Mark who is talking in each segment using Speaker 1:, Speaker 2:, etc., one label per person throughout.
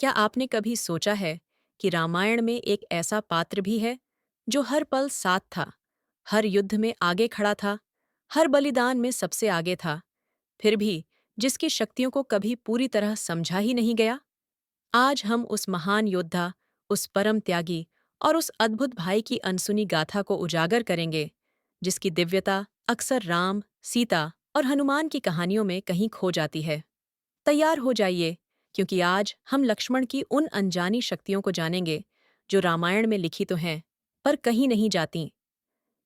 Speaker 1: क्या आपने कभी सोचा है कि रामायण में एक ऐसा पात्र भी है जो हर पल साथ था, हर युद्ध में आगे खड़ा था, हर बलिदान में सबसे आगे था, फिर भी जिसकी शक्तियों को कभी पूरी तरह समझा ही नहीं गया? आज हम उस महान योद्धा, उस परम त्यागी और उस अद्भुत भाई की अनसुनी गाथा को उजागर करेंगे, जिसकी दिव्यता अक्सर राम, सीता और हनुमान की कहानियों में कहीं खो जाती है। तैयार हो जाइए, क्योंकि आज हम लक्ष्मण की उन अनजानी शक्तियों को जानेंगे जो रामायण में लिखी तो हैं, पर कहीं नहीं जातीं।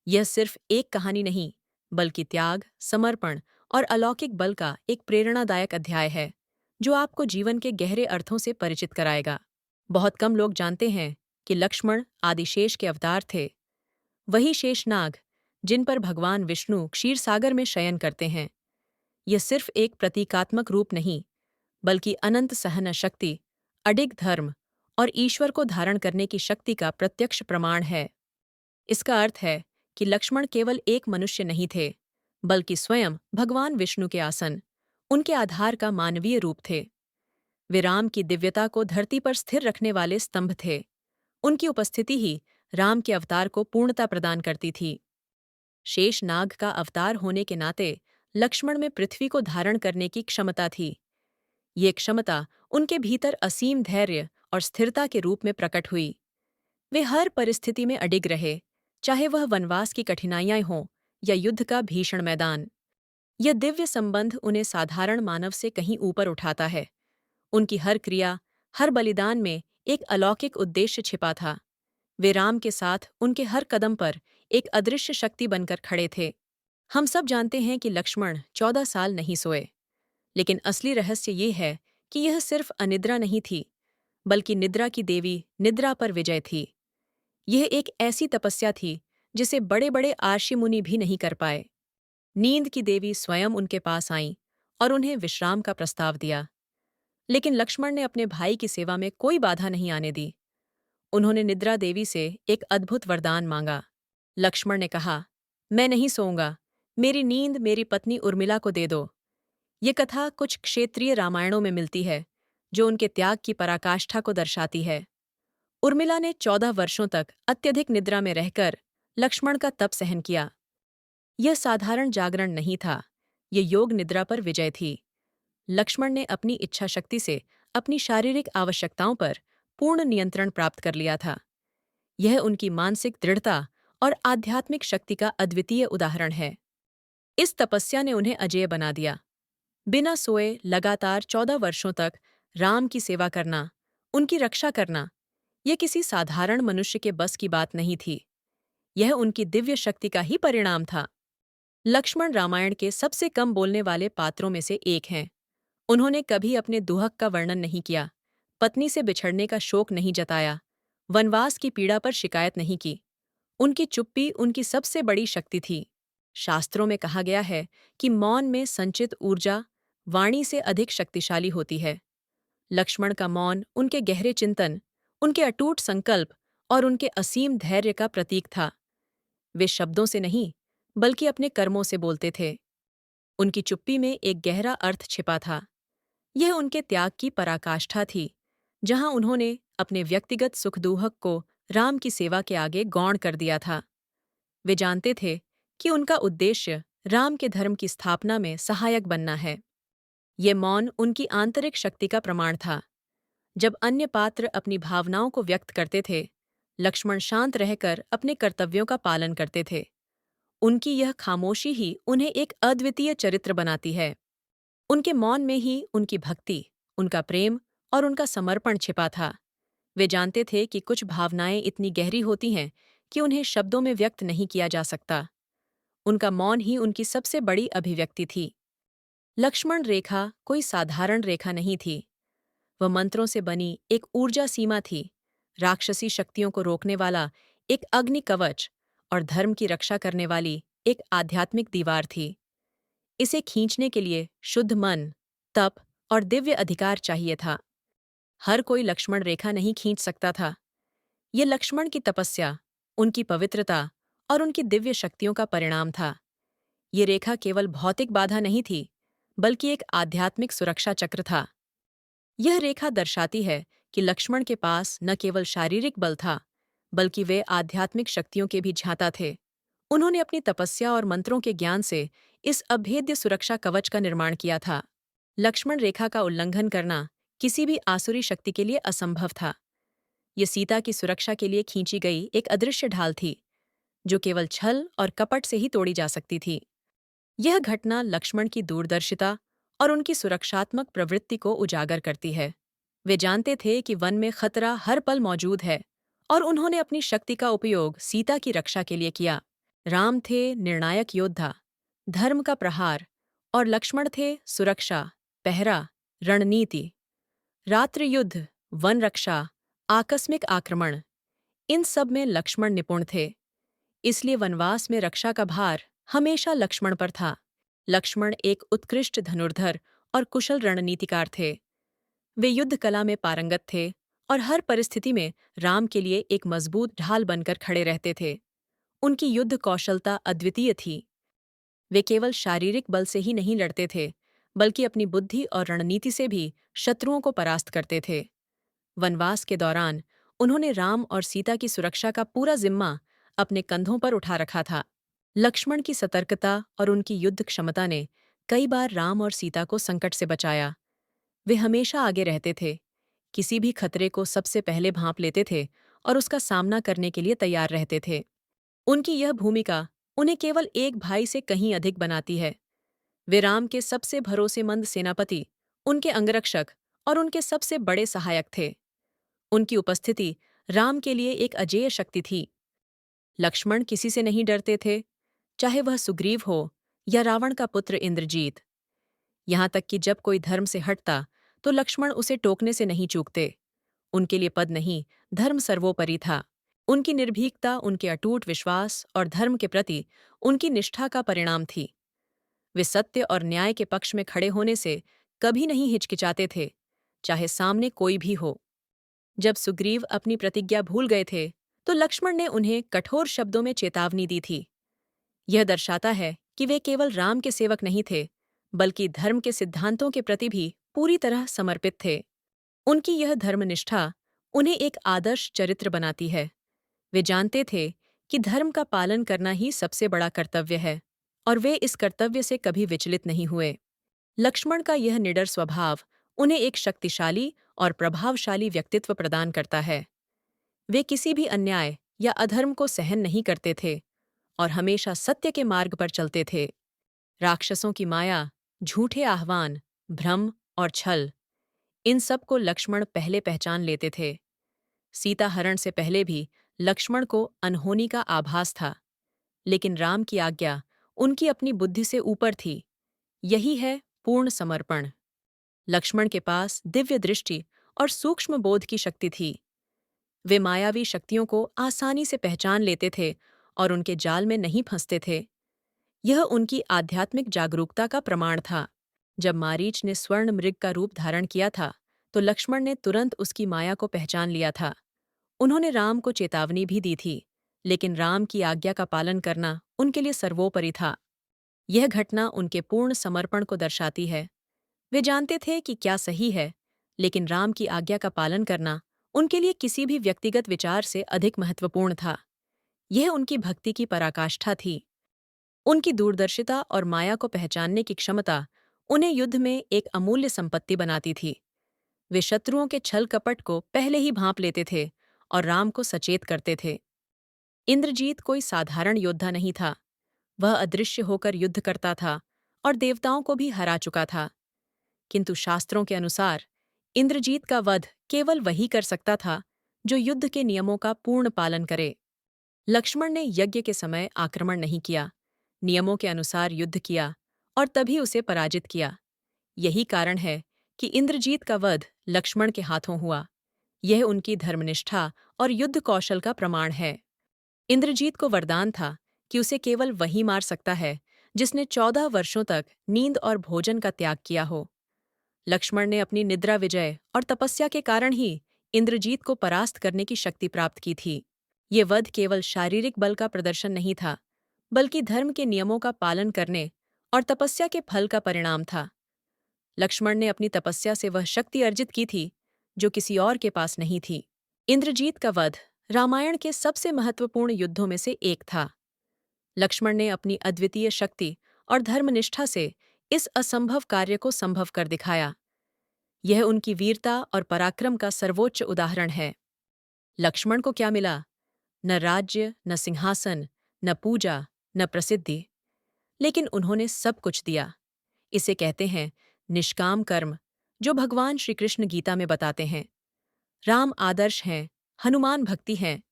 Speaker 1: यह सिर्फ एक कहानी नहीं, बल्कि त्याग, समर्पण और अलौकिक बल का एक प्रेरणादायक अध्याय है, जो आपको जीवन के गहरे अर्थों से परिचित कराएगा। बहुत कम लोग जानते हैं कि लक्ष्मण आदिशेष के अवतार थे, वही शेषनाग जिन पर भगवान विष्णु क्षीरसागर में शयन करते हैं। यह सिर्फ एक प्रतीकात्मक रूप नहीं, बल्कि अनंत सहन शक्ति, अडिग धर्म और ईश्वर को धारण करने की शक्ति का प्रत्यक्ष प्रमाण है। इसका अर्थ है कि लक्ष्मण केवल एक मनुष्य नहीं थे, बल्कि स्वयं भगवान विष्णु के आसन, उनके आधार का मानवीय रूप थे। वे राम की दिव्यता को धरती पर स्थिर रखने वाले स्तंभ थे। उनकी उपस्थिति ही राम के अवतार को पूर्णता प्रदान करती थी। शेष नाग का अवतार होने के नाते लक्ष्मण में पृथ्वी को धारण करने की क्षमता थी। ये क्षमता उनके भीतर असीम धैर्य और स्थिरता के रूप में प्रकट हुई। वे हर परिस्थिति में अडिग रहे, चाहे वह वनवास की कठिनाइयां हों या युद्ध का भीषण मैदान। यह दिव्य संबंध उन्हें साधारण मानव से कहीं ऊपर उठाता है। उनकी हर क्रिया, हर बलिदान में एक अलौकिक उद्देश्य छिपा था। वे राम के साथ उनके हर कदम पर एक अदृश्य शक्ति बनकर खड़े थे। हम सब जानते हैं कि लक्ष्मण 14 साल नहीं सोए, लेकिन असली रहस्य ये है कि यह सिर्फ अनिद्रा नहीं थी, बल्कि निद्रा की देवी निद्रा पर विजय थी। यह एक ऐसी तपस्या थी जिसे बड़े बड़े आर्षि मुनि भी नहीं कर पाए। नींद की देवी स्वयं उनके पास आईं और उन्हें विश्राम का प्रस्ताव दिया। लेकिन लक्ष्मण ने अपने भाई की सेवा में कोई बाधा नहीं आने दी। उन्होंने निद्रा देवी से एक अद्भुत वरदान मांगा। लक्ष्मण ने कहा, मैं नहीं सोऊंगा, मेरी नींद मेरी पत्नी उर्मिला को दे दो। ये कथा कुछ क्षेत्रीय रामायणों में मिलती है, जो उनके त्याग की पराकाष्ठा को दर्शाती है। उर्मिला ने 14 वर्षों तक अत्यधिक निद्रा में रहकर लक्ष्मण का तप सहन किया। यह साधारण जागरण नहीं था, ये योग निद्रा पर विजय थी। लक्ष्मण ने अपनी इच्छा शक्ति से अपनी शारीरिक आवश्यकताओं पर पूर्ण नियंत्रण प्राप्त कर लिया था। यह उनकी मानसिक दृढ़ता और आध्यात्मिक शक्ति का अद्वितीय उदाहरण है। इस तपस्या ने उन्हें अजेय बना दिया। बिना सोए लगातार 14 वर्षों तक राम की सेवा करना, उनकी रक्षा करना, यह किसी साधारण मनुष्य के बस की बात नहीं थी। यह उनकी दिव्य शक्ति का ही परिणाम था। लक्ष्मण रामायण के सबसे कम बोलने वाले पात्रों में से एक हैं। उन्होंने कभी अपने दुहक का वर्णन नहीं किया, पत्नी से बिछड़ने का शोक नहीं जताया, वनवास की पीड़ा पर शिकायत नहीं की। उनकी चुप्पी उनकी सबसे बड़ी शक्ति थी। शास्त्रों में कहा गया है कि मौन में संचित ऊर्जा वाणी से अधिक शक्तिशाली होती है। लक्ष्मण का मौन उनके गहरे चिंतन, उनके अटूट संकल्प और उनके असीम धैर्य का प्रतीक था। वे शब्दों से नहीं, बल्कि अपने कर्मों से बोलते थे। उनकी चुप्पी में एक गहरा अर्थ छिपा था। यह उनके त्याग की पराकाष्ठा थी, जहां उन्होंने अपने व्यक्तिगत सुख-दुहक को राम की सेवा के आगे गौण कर दिया था। वे जानते थे कि उनका उद्देश्य राम के धर्म की स्थापना में सहायक बनना है। ये मौन उनकी आंतरिक शक्ति का प्रमाण था। जब अन्य पात्र अपनी भावनाओं को व्यक्त करते थे, लक्ष्मण शांत रहकर अपने कर्तव्यों का पालन करते थे। उनकी यह खामोशी ही उन्हें एक अद्वितीय चरित्र बनाती है। उनके मौन में ही उनकी भक्ति, उनका प्रेम और उनका समर्पण छिपा था। वे जानते थे कि कुछ भावनाएं इतनी गहरी होती हैं कि उन्हें शब्दों में व्यक्त नहीं किया जा सकता। उनका मौन ही उनकी सबसे बड़ी अभिव्यक्ति थी। लक्ष्मण रेखा कोई साधारण रेखा नहीं थी। वह मंत्रों से बनी एक ऊर्जा सीमा थी, राक्षसी शक्तियों को रोकने वाला एक अग्नि कवच और धर्म की रक्षा करने वाली एक आध्यात्मिक दीवार थी। इसे खींचने के लिए शुद्ध मन, तप और दिव्य अधिकार चाहिए था। हर कोई लक्ष्मण रेखा नहीं खींच सकता था। ये लक्ष्मण की तपस्या, उनकी पवित्रता और उनकी दिव्य शक्तियों का परिणाम था। ये रेखा केवल भौतिक बाधा नहीं थी, बल्कि एक आध्यात्मिक सुरक्षा चक्र था। यह रेखा दर्शाती है कि लक्ष्मण के पास न केवल शारीरिक बल था, बल्कि वे आध्यात्मिक शक्तियों के भी ज्ञाता थे। उन्होंने अपनी तपस्या और मंत्रों के ज्ञान से इस अभेद्य सुरक्षा कवच का निर्माण किया था। लक्ष्मण रेखा का उल्लंघन करना किसी भी आसुरी शक्ति के लिए असंभव था। ये सीता की सुरक्षा के लिए खींची गई एक अदृश्य ढाल थी, जो केवल छल और कपट से ही तोड़ी जा सकती थी। यह घटना लक्ष्मण की दूरदर्शिता और उनकी सुरक्षात्मक प्रवृत्ति को उजागर करती है। वे जानते थे कि वन में खतरा हर पल मौजूद है, और उन्होंने अपनी शक्ति का उपयोग सीता की रक्षा के लिए किया। राम थे निर्णायक योद्धा, धर्म का प्रहार, और लक्ष्मण थे सुरक्षा, पहरा, रणनीति। रात्रि युद्ध, वन रक्षा, आकस्मिक आक्रमण, इन सब में लक्ष्मण निपुण थे। इसलिए वनवास में रक्षा का भार हमेशा लक्ष्मण पर था। लक्ष्मण एक उत्कृष्ट धनुर्धर और कुशल रणनीतिकार थे। वे युद्ध कला में पारंगत थे और हर परिस्थिति में राम के लिए एक मजबूत ढाल बनकर खड़े रहते थे। उनकी युद्ध कौशलता अद्वितीय थी। वे केवल शारीरिक बल से ही नहीं लड़ते थे, बल्कि अपनी बुद्धि और रणनीति से भी शत्रुओं को परास्त करते थे। वनवास के दौरान उन्होंने राम और सीता की सुरक्षा का पूरा जिम्मा अपने कंधों पर उठा रखा था। लक्ष्मण की सतर्कता और उनकी युद्ध क्षमता ने कई बार राम और सीता को संकट से बचाया। वे हमेशा आगे रहते थे, किसी भी खतरे को सबसे पहले भांप लेते थे और उसका सामना करने के लिए तैयार रहते थे। उनकी यह भूमिका उन्हें केवल एक भाई से कहीं अधिक बनाती है। वे राम के सबसे भरोसेमंद सेनापति, उनके अंगरक्षक और उनके सबसे बड़े सहायक थे। उनकी उपस्थिति राम के लिए एक अजेय शक्ति थी। लक्ष्मण किसी से नहीं डरते थे, चाहे वह सुग्रीव हो या रावण का पुत्र इंद्रजीत। यहाँ तक कि जब कोई धर्म से हटता तो लक्ष्मण उसे टोकने से नहीं चूकते। उनके लिए पद नहीं, धर्म सर्वोपरि था। उनकी निर्भीकता उनके अटूट विश्वास और धर्म के प्रति उनकी निष्ठा का परिणाम थी। वे सत्य और न्याय के पक्ष में खड़े होने से कभी नहीं हिचकिचाते थे, चाहे सामने कोई भी हो। जब सुग्रीव अपनी प्रतिज्ञा भूल गए थे, तो लक्ष्मण ने उन्हें कठोर शब्दों में चेतावनी दी थी। यह दर्शाता है कि वे केवल राम के सेवक नहीं थे, बल्कि धर्म के सिद्धांतों के प्रति भी पूरी तरह समर्पित थे। उनकी यह धर्मनिष्ठा उन्हें एक आदर्श चरित्र बनाती है। वे जानते थे कि धर्म का पालन करना ही सबसे बड़ा कर्तव्य है, और वे इस कर्तव्य से कभी विचलित नहीं हुए। लक्ष्मण का यह निडर स्वभाव उन्हें एक शक्तिशाली और प्रभावशाली व्यक्तित्व प्रदान करता है। वे किसी भी अन्याय या अधर्म को सहन नहीं करते थे और हमेशा सत्य के मार्ग पर चलते थे। राक्षसों की माया, झूठे आह्वान, भ्रम और छल, इन सब को लक्ष्मण पहले पहचान लेते थे। सीता हरण से पहले भी लक्ष्मण को अनहोनी का आभास था, लेकिन राम की आज्ञा उनकी अपनी बुद्धि से ऊपर थी। यही है पूर्ण समर्पण। लक्ष्मण के पास दिव्य दृष्टि और सूक्ष्म बोध की शक्ति थी। वे मायावी शक्तियों को आसानी से पहचान लेते थे और उनके जाल में नहीं फंसते थे। यह उनकी आध्यात्मिक जागरूकता का प्रमाण था। जब मारीच ने स्वर्ण मृग का रूप धारण किया था, तो लक्ष्मण ने तुरंत उसकी माया को पहचान लिया था। उन्होंने राम को चेतावनी भी दी थी, लेकिन राम की आज्ञा का पालन करना उनके लिए सर्वोपरि था। यह घटना उनके पूर्ण समर्पण को दर्शाती है। वे जानते थे कि क्या सही है, लेकिन राम की आज्ञा का पालन करना उनके लिए किसी भी व्यक्तिगत विचार से अधिक महत्वपूर्ण था। यह उनकी भक्ति की पराकाष्ठा थी। उनकी दूरदर्शिता और माया को पहचानने की क्षमता उन्हें युद्ध में एक अमूल्य संपत्ति बनाती थी। वे शत्रुओं के छल कपट को पहले ही भांप लेते थे और राम को सचेत करते थे। इंद्रजीत कोई साधारण योद्धा नहीं था। वह अदृश्य होकर युद्ध करता था और देवताओं को भी हरा चुका था। किंतु शास्त्रों के अनुसार इंद्रजीत का वध केवल वही कर सकता था जो युद्ध के नियमों का पूर्ण पालन करे। लक्ष्मण ने यज्ञ के समय आक्रमण नहीं किया, नियमों के अनुसार युद्ध किया और तभी उसे पराजित किया। यही कारण है कि इंद्रजीत का वध लक्ष्मण के हाथों हुआ। यह उनकी धर्मनिष्ठा और युद्ध कौशल का प्रमाण है। इंद्रजीत को वरदान था कि उसे केवल वही मार सकता है जिसने 14 वर्षों तक नींद और भोजन का त्याग किया हो। लक्ष्मण ने अपनी निद्रा विजय और तपस्या के कारण ही इंद्रजीत को परास्त करने की शक्ति प्राप्त की थी। ये वध केवल शारीरिक बल का प्रदर्शन नहीं था, बल्कि धर्म के नियमों का पालन करने और तपस्या के फल का परिणाम था। लक्ष्मण ने अपनी तपस्या से वह शक्ति अर्जित की थी जो किसी और के पास नहीं थी। इंद्रजीत का वध रामायण के सबसे महत्वपूर्ण युद्धों में से एक था। लक्ष्मण ने अपनी अद्वितीय शक्ति और धर्मनिष्ठा से इस असंभव कार्य को संभव कर दिखाया। यह उनकी वीरता और पराक्रम का सर्वोच्च उदाहरण है। लक्ष्मण को क्या मिला? न राज्य, न सिंहासन, न पूजा, न प्रसिद्धि, लेकिन उन्होंने सब कुछ दिया। इसे कहते हैं निष्काम कर्म, जो भगवान श्री कृष्ण गीता में बताते हैं। राम आदर्श हैं, हनुमान भक्ति हैं,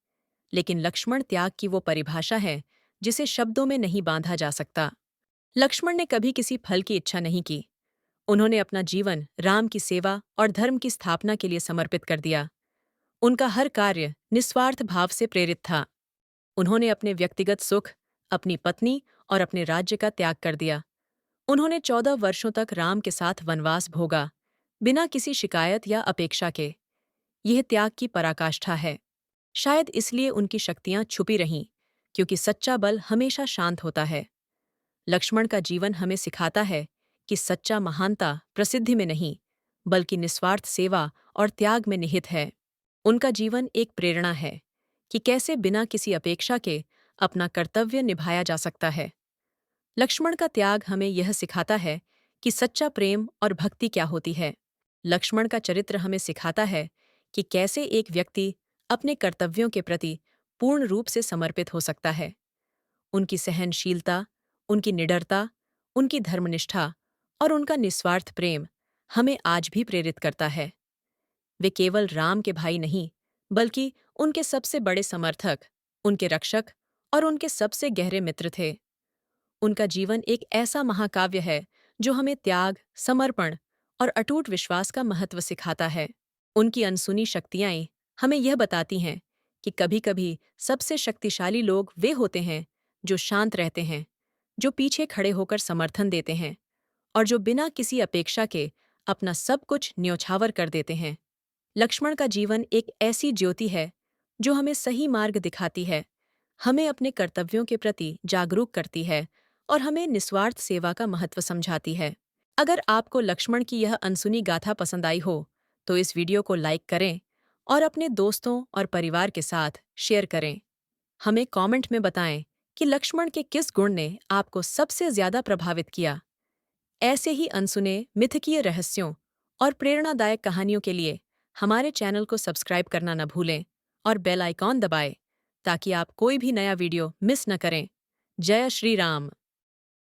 Speaker 1: लेकिन लक्ष्मण त्याग की वो परिभाषा है जिसे शब्दों में नहीं बांधा जा सकता। लक्ष्मण ने कभी किसी फल की इच्छा नहीं की। उन्होंने अपना जीवन राम की सेवा और धर्म की स्थापना के लिए समर्पित कर दिया। उनका हर कार्य निस्वार्थ भाव से प्रेरित था। उन्होंने अपने व्यक्तिगत सुख, अपनी पत्नी और अपने राज्य का त्याग कर दिया। उन्होंने 14 वर्षों तक राम के साथ वनवास भोगा, बिना किसी शिकायत या अपेक्षा के। यह त्याग की पराकाष्ठा है। शायद इसलिए उनकी शक्तियां छुपी रहीं, क्योंकि सच्चा बल हमेशा शांत होता है। लक्ष्मण का जीवन हमें सिखाता है कि सच्चा महानता प्रसिद्धि में नहीं, बल्कि निस्वार्थ सेवा और त्याग में निहित है। उनका जीवन एक प्रेरणा है कि कैसे बिना किसी अपेक्षा के अपना कर्तव्य निभाया जा सकता है। लक्ष्मण का त्याग हमें यह सिखाता है कि सच्चा प्रेम और भक्ति क्या होती है। लक्ष्मण का चरित्र हमें सिखाता है कि कैसे एक व्यक्ति अपने कर्तव्यों के प्रति पूर्ण रूप से समर्पित हो सकता है। उनकी सहनशीलता, उनकी निडरता, उनकी धर्मनिष्ठा और उनका निस्वार्थ प्रेम हमें आज भी प्रेरित करता है। वे केवल राम के भाई नहीं, बल्कि उनके सबसे बड़े समर्थक, उनके रक्षक और उनके सबसे गहरे मित्र थे। उनका जीवन एक ऐसा महाकाव्य है जो हमें त्याग, समर्पण और अटूट विश्वास का महत्व सिखाता है। उनकी अनसुनी शक्तियाँ हमें यह बताती हैं कि कभी-कभी सबसे शक्तिशाली लोग वे होते हैं जो शांत रहते हैं, जो पीछे खड़े होकर समर्थन देते हैं और जो बिना किसी अपेक्षा के अपना सब कुछ न्योछावर कर देते हैं। लक्ष्मण का जीवन एक ऐसी ज्योति है जो हमें सही मार्ग दिखाती है, हमें अपने कर्तव्यों के प्रति जागरूक करती है और हमें निस्वार्थ सेवा का महत्व समझाती है। अगर आपको लक्ष्मण की यह अनसुनी गाथा पसंद आई हो, तो इस वीडियो को लाइक करें और अपने दोस्तों और परिवार के साथ शेयर करें। हमें कमेंट में बताएं कि लक्ष्मण के किस गुण ने आपको सबसे ज्यादा प्रभावित किया। ऐसे ही अनसुने मिथकीय रहस्यों और प्रेरणादायक कहानियों के लिए हमारे चैनल को सब्सक्राइब करना न भूलें और बेल आइकॉन दबाएं ताकि आप कोई भी नया वीडियो मिस न करें। जय श्री राम।